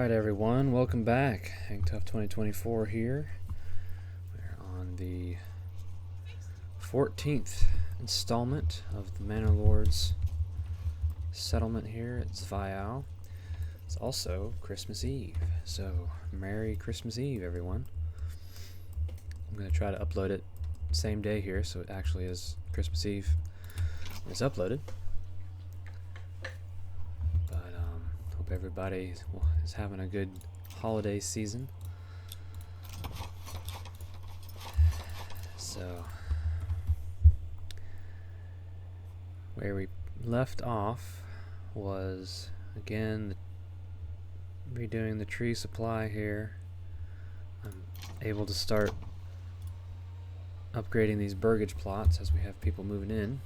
Alright everyone, welcome back. Hangtough2024 here. We're on the 14th installment of the Manor Lords settlement here at Zvayau. It's also Christmas Eve, so Merry Christmas Eve everyone. I'm going to try to upload it same day here, so it actually is Christmas Eve when it's uploaded. Hope everybody is having a good holiday season. So, where we left off was again redoing the tree supply here. I'm able to start upgrading these burgage plots as we have people moving in.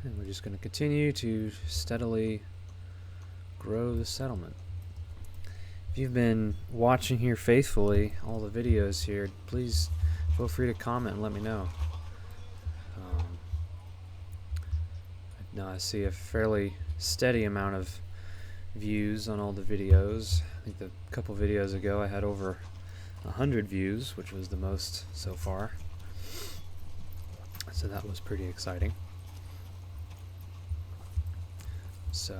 And we're just going to continue to steadily grow the settlement. If you've been watching here faithfully, all the videos here, please feel free to comment and let me know. Now I see a fairly steady amount of views on all the videos. I think a couple videos ago I had over 100 views, which was the most so far. So that was pretty exciting. So,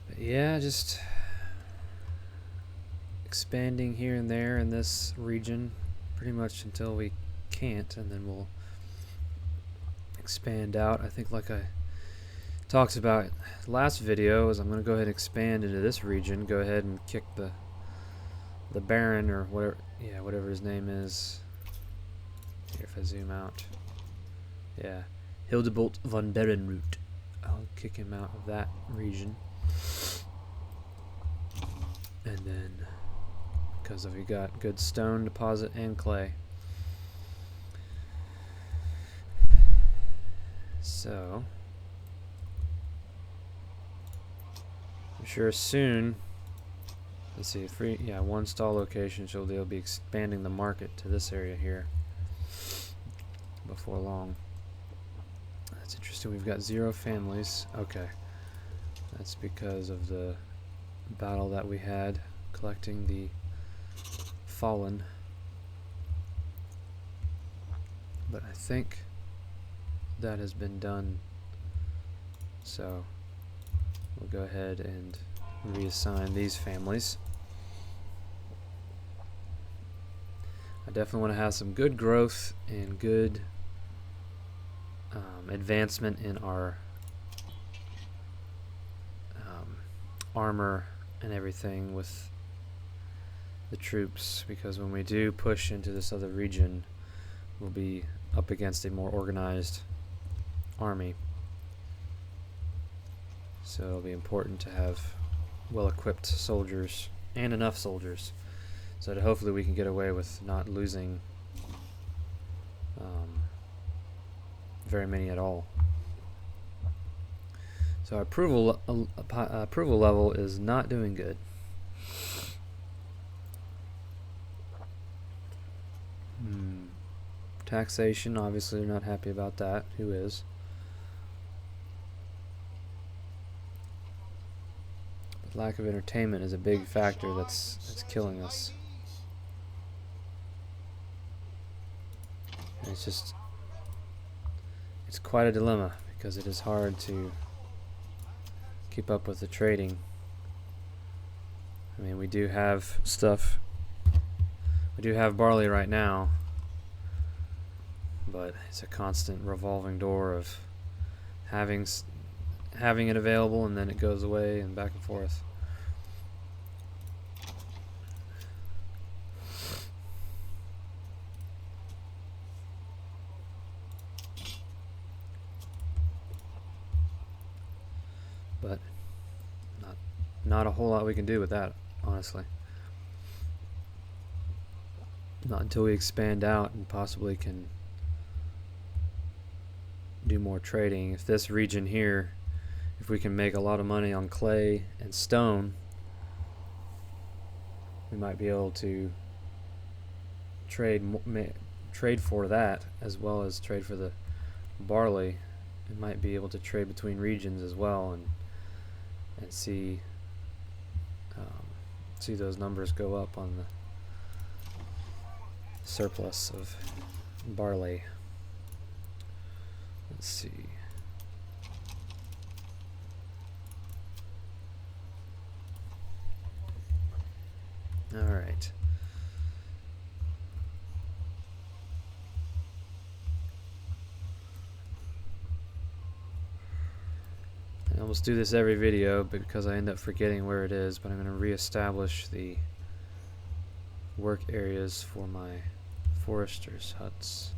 but yeah, just expanding here and there in this region pretty much until we can't, and then we'll expand out. I think like I talked about last video is I'm going to go ahead and expand into this region, go ahead and kick the Baron or whatever his name is. Here, if I zoom out. Yeah, Hildebolt von Berenroot. I'll kick him out of that region. And then, because we got good stone deposit and clay. So, I'm sure soon, let's see, one stall location, so they'll be expanding the market to this area here before long. That's interesting. We've got 0 families. Okay. That's because of the battle that we had collecting the fallen. But I think that has been done. So we'll go ahead and reassign these families. I definitely want to have some good growth and good advancement in our armor and everything with the troops, because when we do push into this other region, we'll be up against a more organized army. So it'll be important to have well-equipped soldiers and enough soldiers so that hopefully we can get away with not losing very many at all. So our approval level is not doing good. Taxation, obviously they're not happy about that. Who is? But lack of entertainment is a big factor that's killing us. And it's quite a dilemma, because it is hard to keep up with the trading. I mean, we do have stuff. We do have barley right now, but it's a constant revolving door of having it available and then it goes away and back and forth. But not a whole lot we can do with that, honestly. Not until we expand out and possibly can do more trading. If this region here, if we can make a lot of money on clay and stone, we might be able to trade for that as well as trade for the barley. It might be able to trade between regions as well, and see those numbers go up on the surplus of barley. Let's see. All right. I almost do this every video because I end up forgetting where it is, but I'm going to reestablish the work areas for my foresters' huts.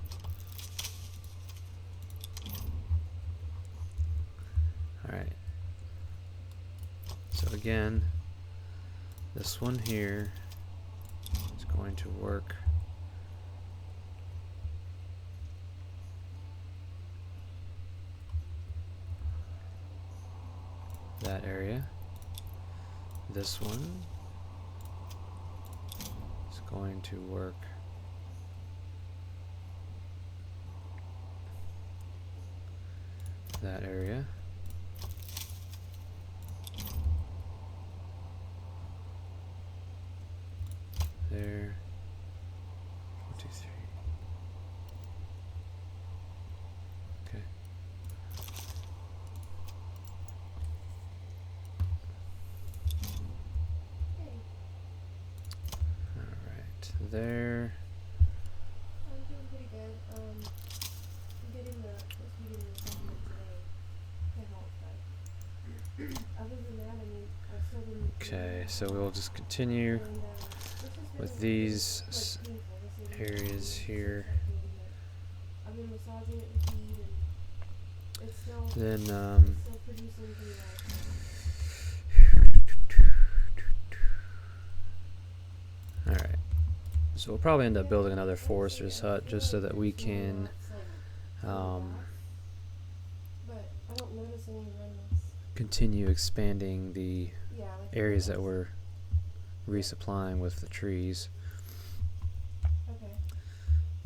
Alright. So again, this one here is going to work that area. This one is going to work that area. There. 1, 2, 3. Okay. Alright, there. I'm doing pretty good. I'm getting the supplement today to help, but other than that, I mean, I still didn't. Okay, so we'll just continue with these areas here. I've been massaging it with heat, and it's still Then producing pretty well. alright. So we'll probably end up building another forester's hut just so that we can But I don't notice any remnants. continue expanding the Yeah, like areas that we're resupplying with the trees. Okay.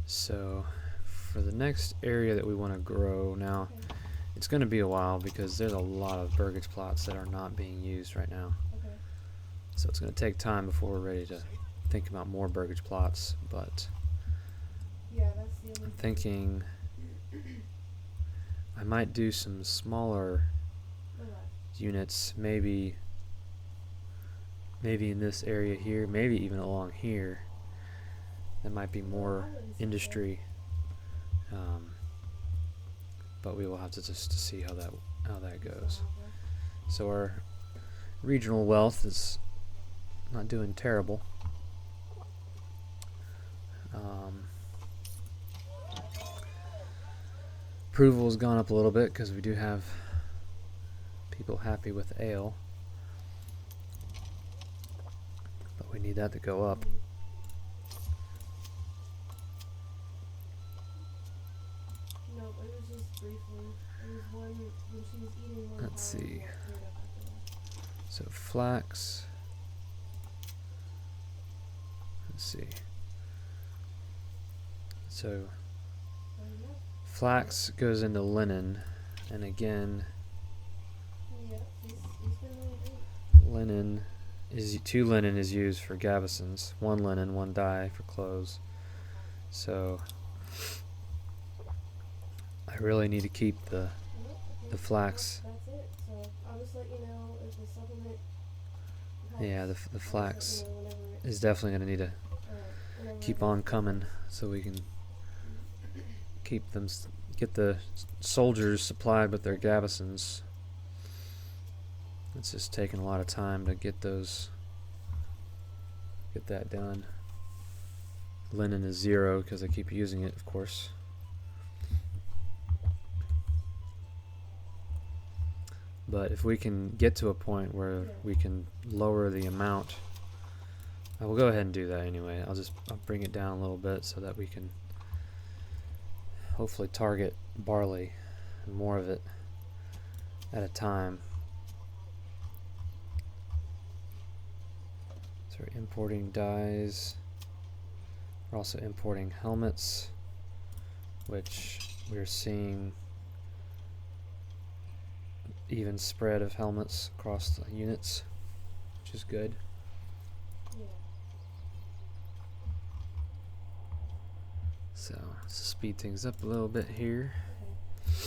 So for the next area that we want to grow now, Okay. it's going to be a while because there's a lot of burgage plots that are not being used right now. Okay. So it's going to take time before we're ready to think about more burgage plots, but Yeah, that's the only I'm thinking I might do some smaller units, maybe in this area here, maybe even along here. That might be more industry, but we will have to just see how that goes. So our regional wealth is not doing terrible. Approval has gone up a little bit because we do have people happy with ale, but we need that to go up. No, it was just briefly. It was one when she was eating one. Let's see. So flax. Let's see. So flax goes into linen, and again, Yeah, he's been really great. linen is used for gabesons. 1 linen, 1 dye for clothes. So I really need to keep the flax. That's it. So I'll just let you know if the supplement helps. Yeah, the flax Whenever is definitely going to need to keep on coming so we can keep them, get the soldiers supplied with their gabesons. It's just taking a lot of time to get that done. Linen is 0 because I keep using it, of course. But if we can get to a point where we can lower the amount, I will go ahead and do that anyway. I'll bring it down a little bit so that we can hopefully target barley and more of it at a time. So we're importing dyes. We're also importing helmets, which we're seeing even spread of helmets across the units, which is good. Yeah. So let's speed things up a little bit here. Okay.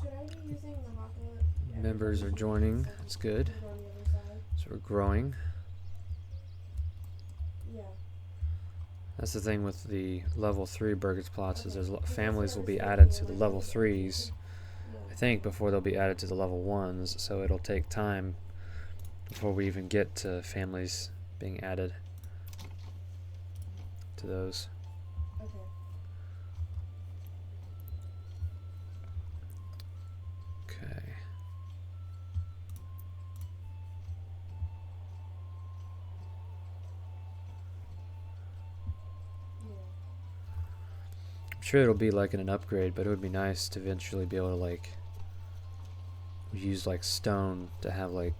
Should I be using the Haka? Members are joining. That's good. On the other side? So we're growing. Yeah. That's the thing with the level 3 Burgersplots is Okay. there's Because families that's will what I be was added thinking to the when level did it. 3s, Yeah. I think, before they'll be added to the level 1s, so it'll take time before we even get to families being added to those. Okay. Okay. Yeah. I'm sure it'll be like in an upgrade, but it would be nice to eventually be able to like use like stone to have like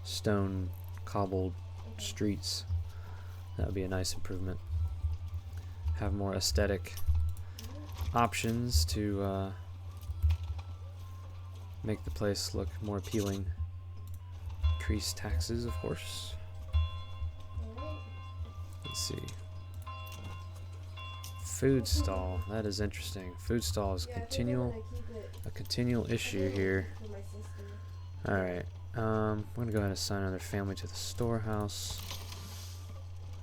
stone cobbled Okay. streets. That would be a nice improvement. Have more aesthetic options to make the place look more appealing. Increase taxes, of course. Alright. Let's see. Food stall. That is interesting. Food stall is Yeah, I think I'm continual. gonna keep it. A continual issue here. For my sister. Alright. I'm gonna go ahead and assign another family to the storehouse.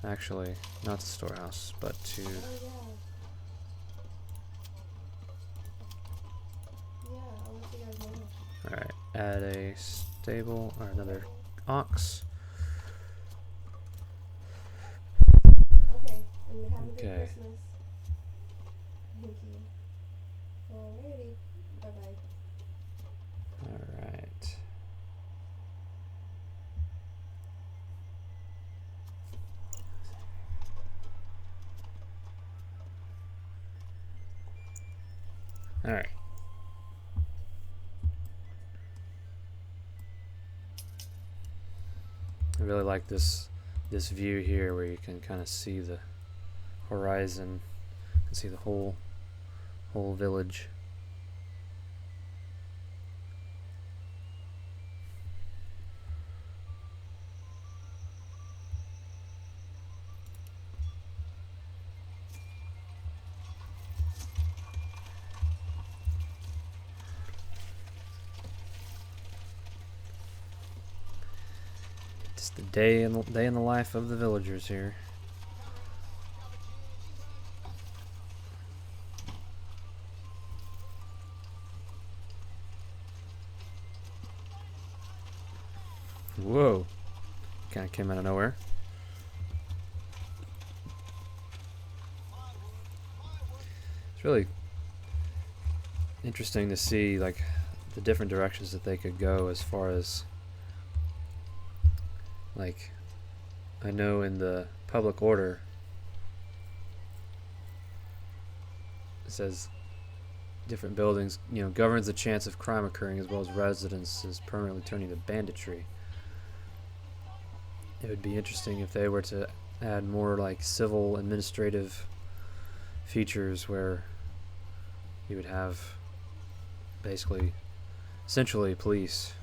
Actually, not the storehouse, but to. Oh yeah. Yeah, I'll let you guys know. Alright. Add a stable or another ox. Okay, and have a good Okay. Christmas. Thank you. Alrighty. Bye bye. Alright. Alright. I really like this view here where you can kind of see the horizon and see the whole village. It's the day in the life of the villagers here. Whoa. Kind of came out of nowhere. It's really interesting to see like the different directions that they could go as far as like I know in the public order it says different buildings, governs the chance of crime occurring as well as residences permanently turning to banditry. It would be interesting if they were to add more like civil administrative features where you would have basically essentially police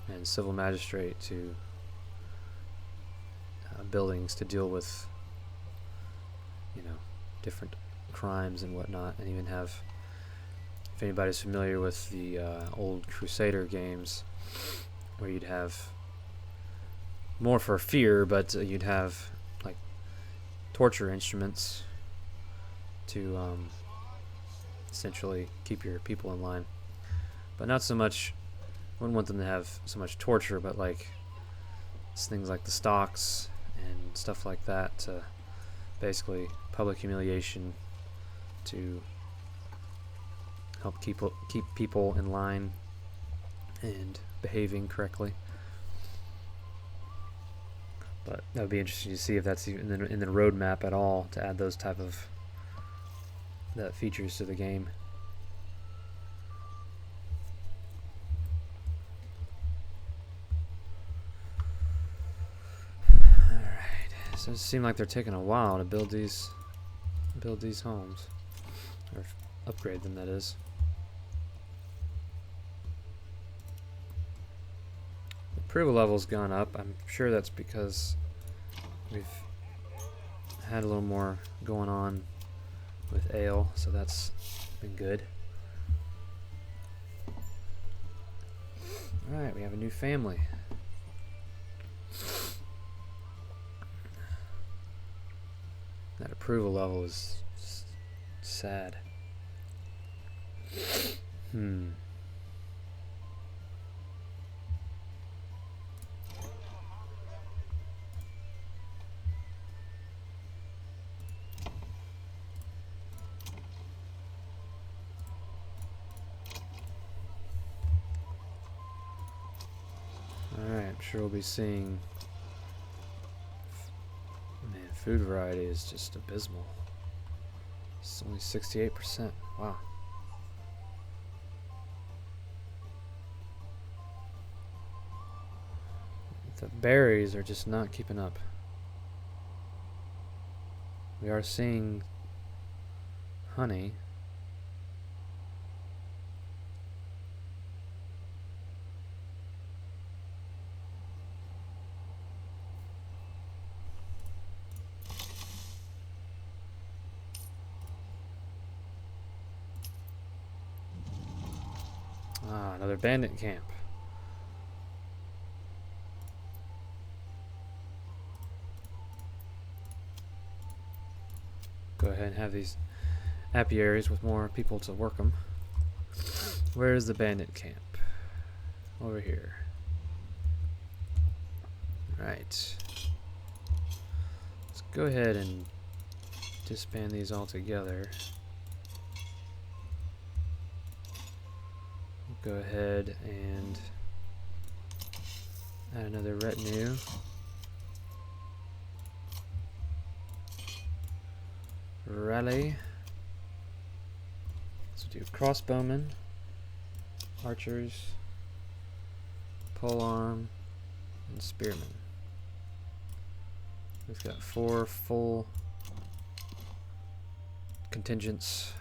and civil magistrate to buildings to deal with different crimes and whatnot, and even have, if anybody's familiar with the old Crusader games where you'd have more for fear, but you'd have like torture instruments to essentially keep your people in line, but not so much. Wouldn't want them to have so much torture, but like things like the stocks and stuff like that, to basically public humiliation to help keep people in line and behaving correctly. But that would be interesting to see if that's even in the roadmap at all, to add those type of features to the game. Alright, Does seem like they're taking a while to build these homes, or upgrade them, that is. The approval level's gone up. I'm sure that's because we've had a little more going on with ale, so that's been good. Alright, we have a new family. That approval level is sad. Alright, I'm sure we'll be seeing... Man, food variety is just abysmal. It's only 68%. Wow. The berries are just not keeping up. We are seeing honey. Ah, another bandit camp. Go ahead and have these apiaries with more people to work them. Where is the bandit camp? Over here. Right. Let's go ahead and disband these all together. Go ahead and add another retinue. Rally. Let's do crossbowmen, archers, polearm, and spearmen. We've got 4 full contingents.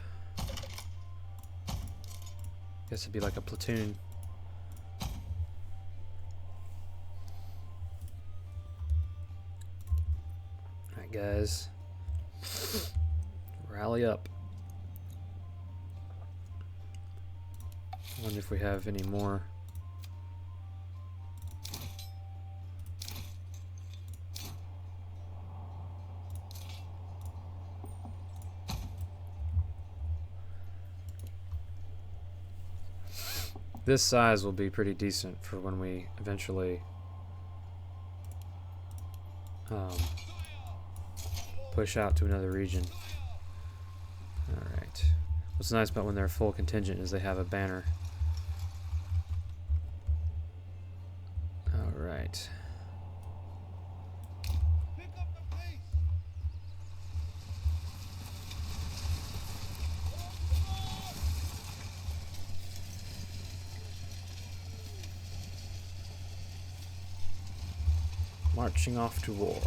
Guess it'd be like a platoon. Alright, guys. Rally up. I wonder if we have any more. This size will be pretty decent for when we eventually push out to another region. Alright. What's nice about when they're full contingent is they have a banner. Alright. Marching off to war.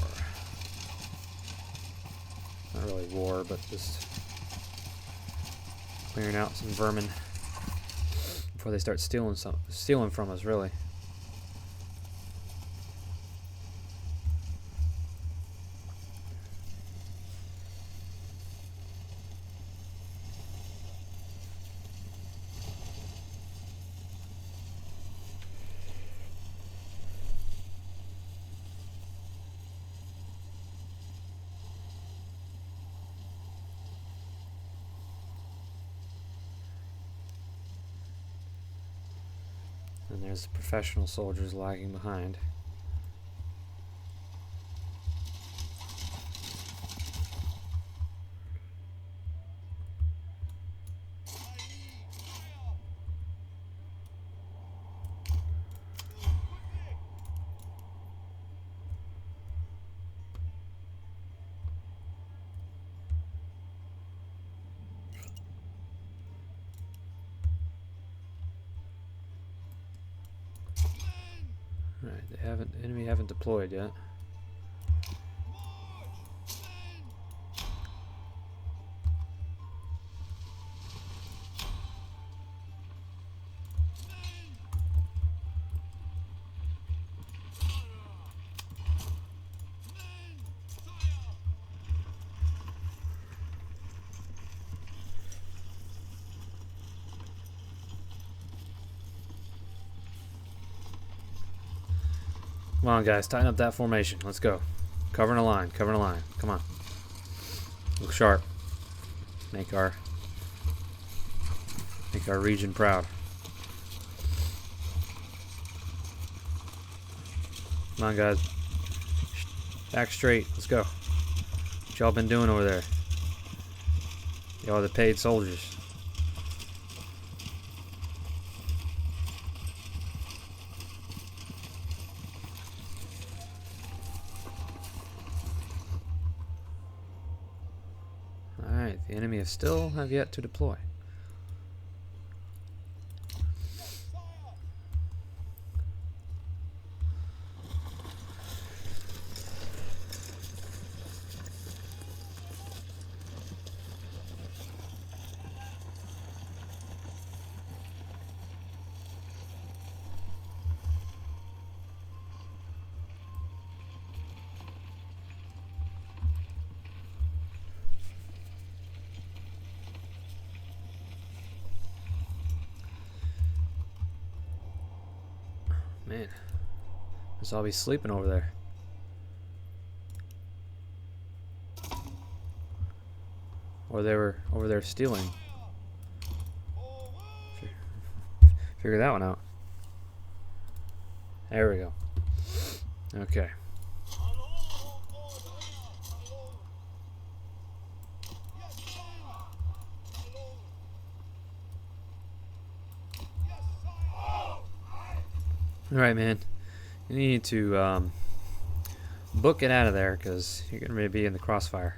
Not really war, but just clearing out some vermin before they start stealing from us, really. And there's the professional soldiers lagging behind. Right, the enemy haven't deployed yet. Come on, guys. Tighten up that formation. Let's go. Covering a line. Covering a line. Come on. Look sharp. Make our region proud. Come on, guys. Back straight. Let's go. What y'all been doing over there? Y'all the paid soldiers. Alright, the enemy still have yet to deploy. Man, must all be sleeping over there. Or they were over there stealing. Figure that one out. There we go. Okay. Alright, man. You need to book it out of there because you're going to be in the crossfire.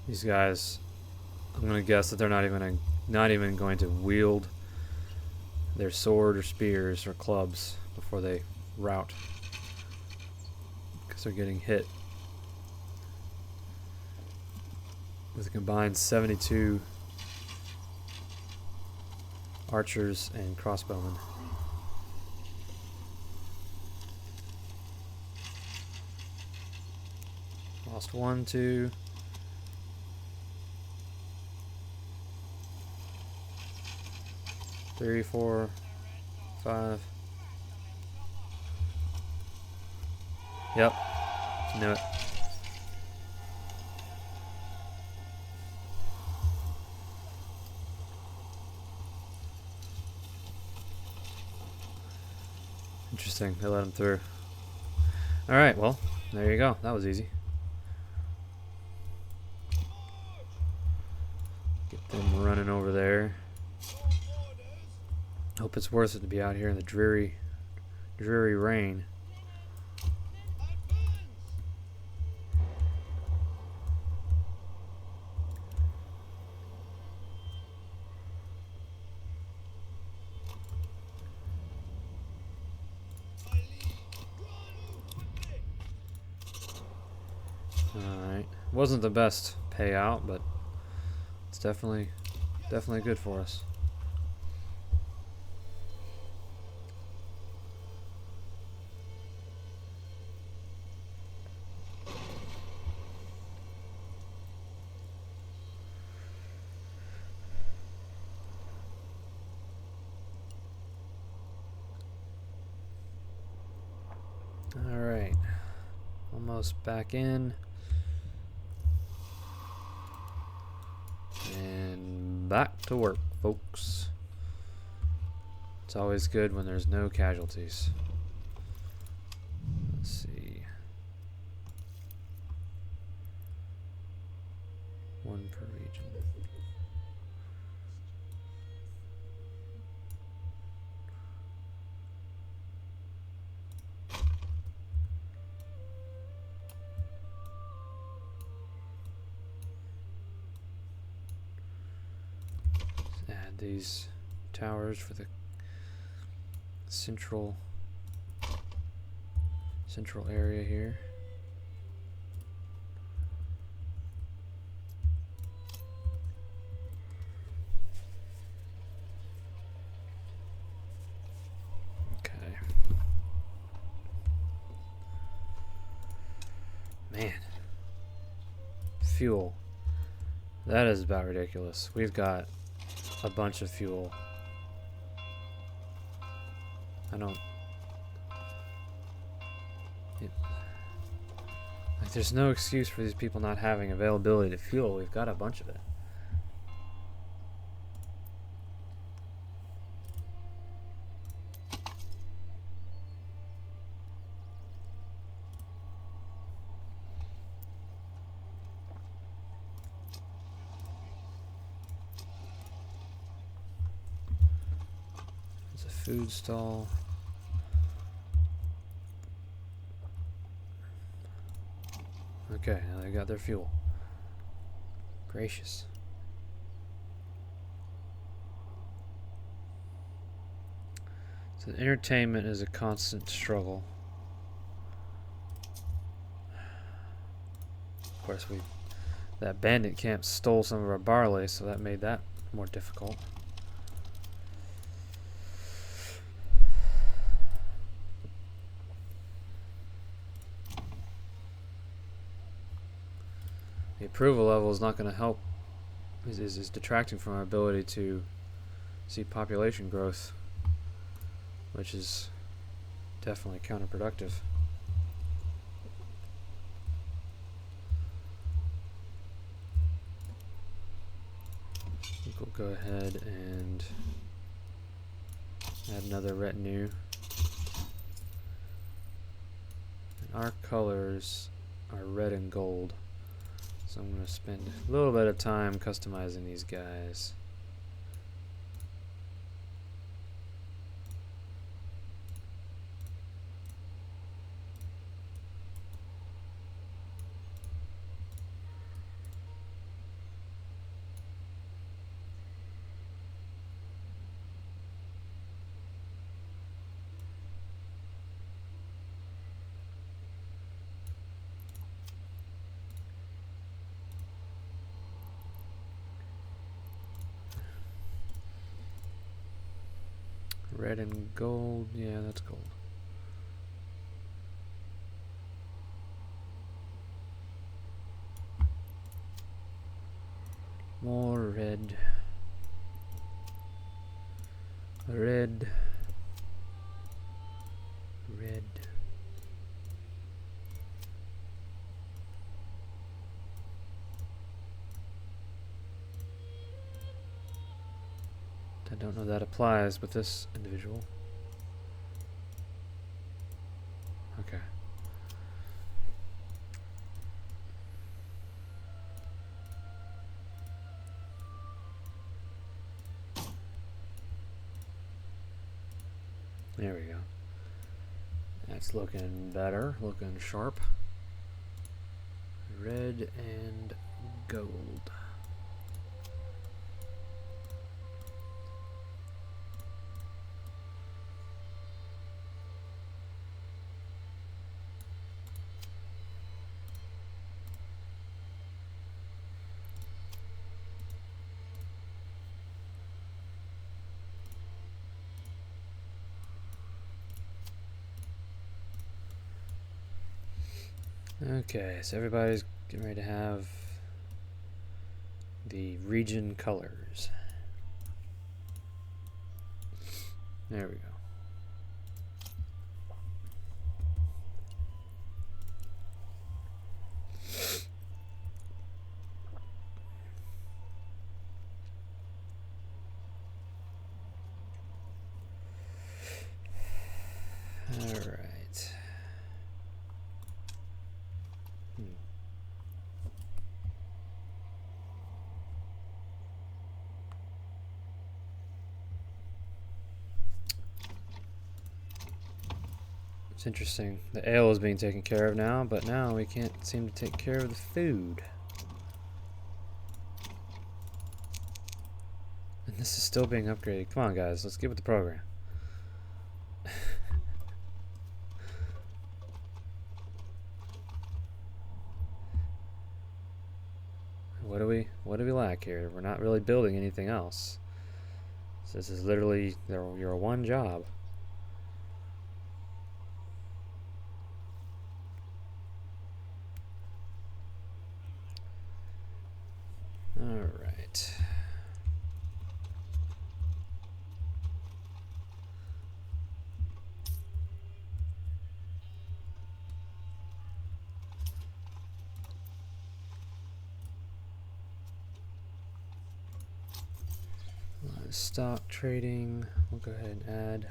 These guys, I'm gonna guess that they're not even going to wield their sword or spears or clubs before they rout, because they're getting hit with a combined 72 archers and crossbowmen. Lost 1, 2. 3, 4, 5. Yep. Knew it. Interesting. They let him through. Alright, well, there you go. That was easy. Get them running over there. Hope it's worth it to be out here in the dreary rain. Alright. Wasn't the best payout, but it's definitely good for us. Alright, almost back in. And back to work, folks. It's always good when there's no casualties. Let's see. 1 per region. Add these towers for the central central area here. Okay. Man. Fuel. That is about ridiculous. We've got a bunch of fuel. Like, there's no excuse for these people not having availability to fuel. We've got a bunch of it. There's a food stall. Okay, now they got their fuel. Gracious. So entertainment is a constant struggle. Of course, that bandit camp stole some of our barley, so that made that more difficult. The approval level is not going to help, is detracting from our ability to see population growth, which is definitely counterproductive. I think we'll go ahead and add another retinue. And our colors are red and gold. So I'm going to spend a little bit of time customizing these guys. Red and gold, yeah, that's gold. More red. Red. Red. I don't know if that applies with this individual. Okay. There we go. That's looking better, looking sharp. Red and gold. Okay, so everybody's getting ready to have the region colors. There we go. All right. It's interesting. The ale is being taken care of now, but now we can't seem to take care of the food. And this is still being upgraded. Come on, guys. Let's get with the program. what do we lack here? We're not really building anything else. So this is literally your one job. Alright. Stock trading. We'll go ahead and add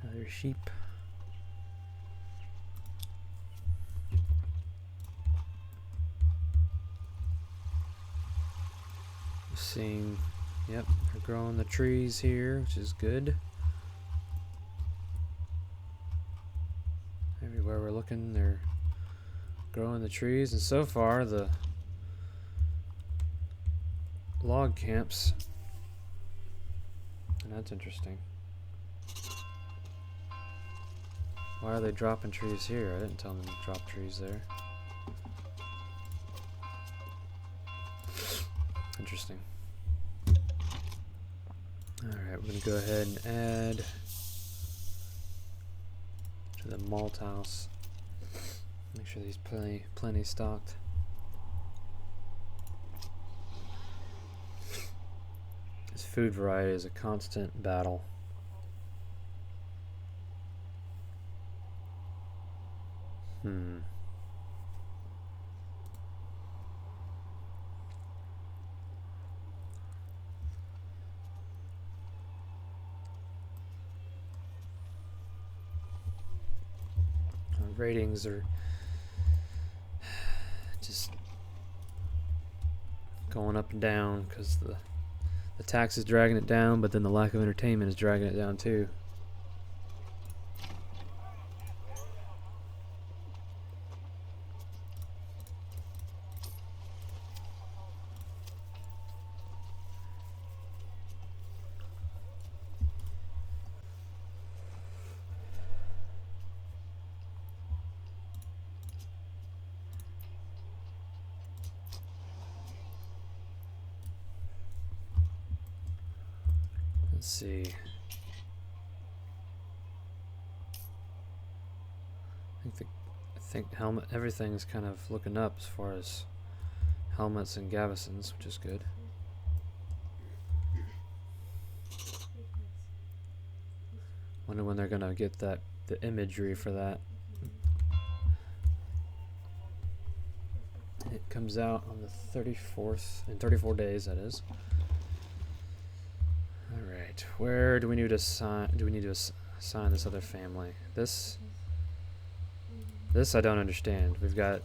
another sheep. Seeing, yep, they're growing the trees here, which is good. Everywhere we're looking, they're growing the trees, and so far the log camps, and that's interesting. Why are they dropping trees here? I didn't tell them to drop trees there. Interesting. Alright, we're going to go ahead and add to the malt house. Make sure there's plenty stocked. This food variety is a constant battle. Ratings are just going up and down because the tax is dragging it down, but then the lack of entertainment is dragging it down too. Let's see. I think everything's kind of looking up as far as helmets and gavesons, which is good. Wonder when they're gonna get the imagery for that. It comes out on the 34th, in 34 days, that is. Alright, where do we need to assign this other family? This I don't understand. We've got,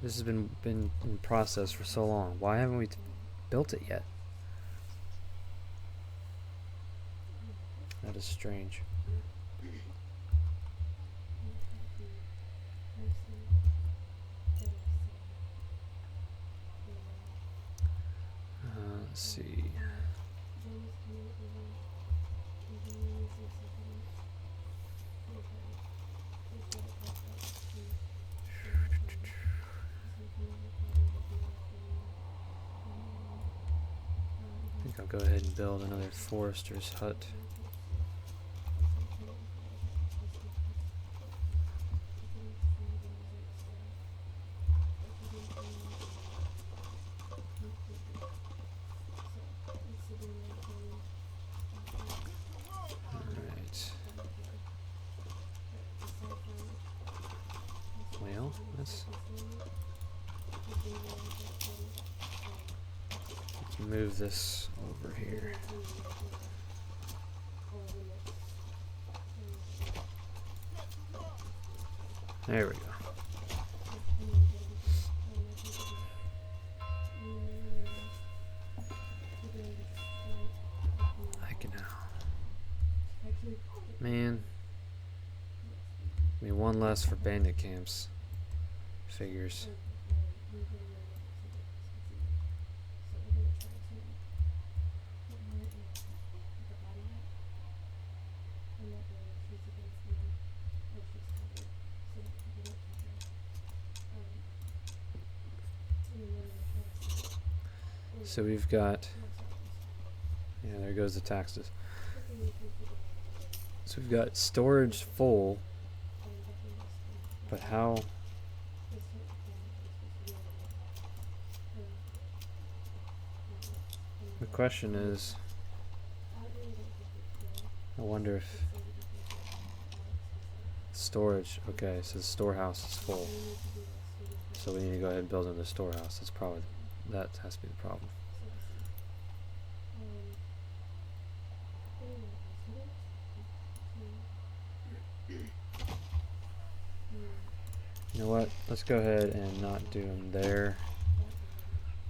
this has been in process for so long. Why haven't we built it yet? That is strange. Let's see. I think I'll go ahead and build another forester's hut. Well, let's move this over here. There we go. I can now. Man. I mean, one less for bandit camps. Figures. So we've got, yeah, there goes the taxes. So we've got storage full, but how? The question is, I wonder if storage, okay, so the storehouse is full. So we need to go ahead and build another storehouse. That's probably, that has to be the problem. You know what? Let's go ahead and not do them there.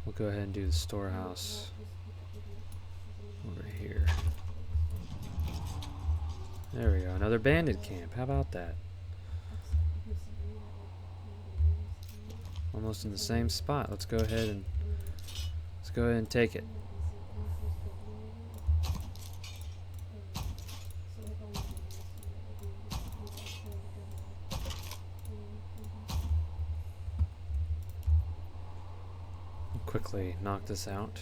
We'll go ahead and do the storehouse over here. There we go. Another bandit camp. How about that? Almost in the same spot. Let's go ahead and take it. Quickly knock this out.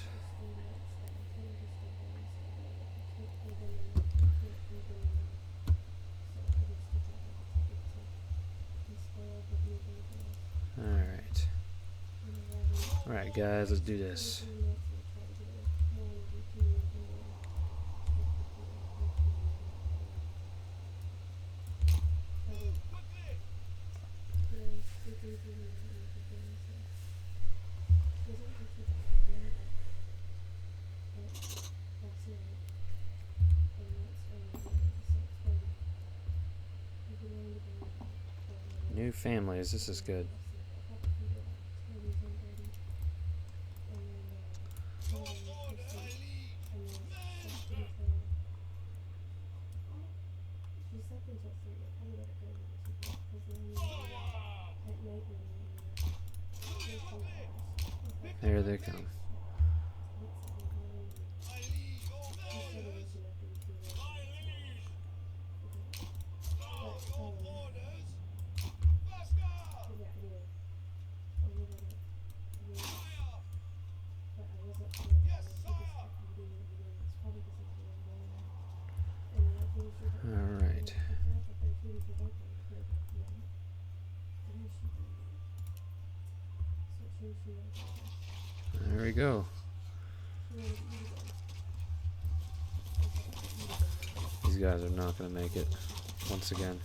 Alright guys, let's do this. New families, this is good. Here they come. Alright. There we go. These guys are not going to make it once again.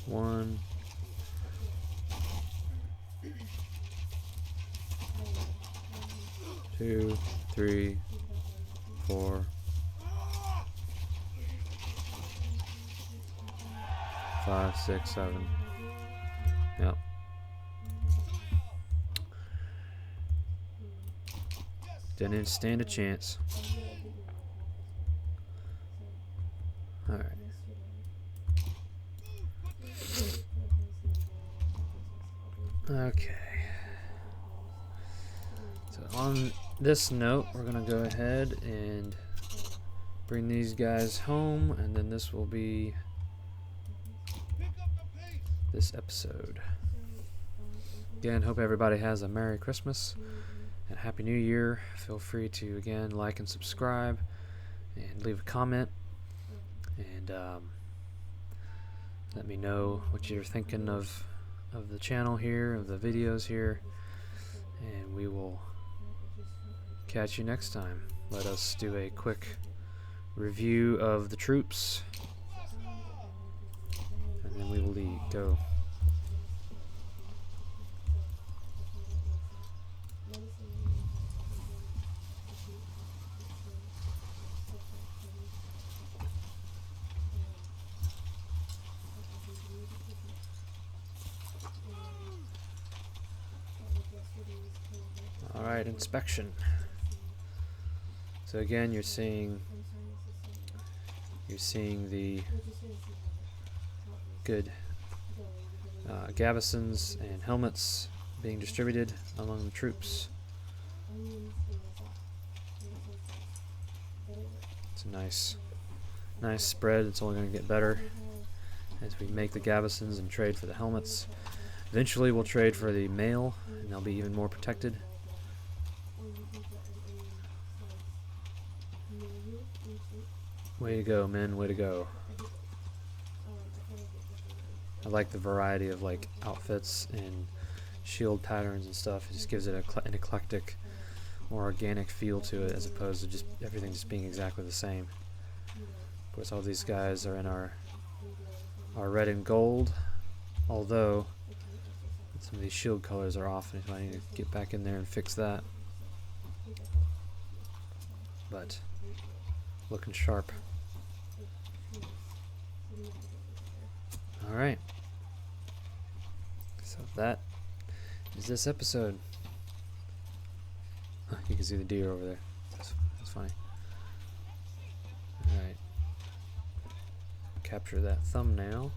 One. Two, three, 4, 5, 6, 7. Yep. Didn't stand a chance. Alright. Okay. So on this note, we're going to go ahead and bring these guys home, and then this will be this episode. Again, hope everybody has a Merry Christmas and Happy New Year. Feel free to, again, like and subscribe and leave a comment, and let me know what you're thinking of the channel here, of the videos here, and we will catch you next time. Let us do a quick review of the troops, and then we will go. Alright, inspection. So again, you're seeing the good gavesons and helmets being distributed among the troops. It's a nice spread. It's only going to get better as we make the gavesons and trade for the helmets. Eventually we'll trade for the mail, and they'll be even more protected. Way to go, men, way to go. I like the variety of like outfits and shield patterns and stuff. It just gives it an eclectic, more organic feel to it, as opposed to just everything just being exactly the same. Of course, all these guys are in our red and gold, although some of these shield colors are off, and I need to get back in there and fix that. But looking sharp. Alright. So that is this episode. You can see the deer over there. That's funny. Alright. Capture that thumbnail.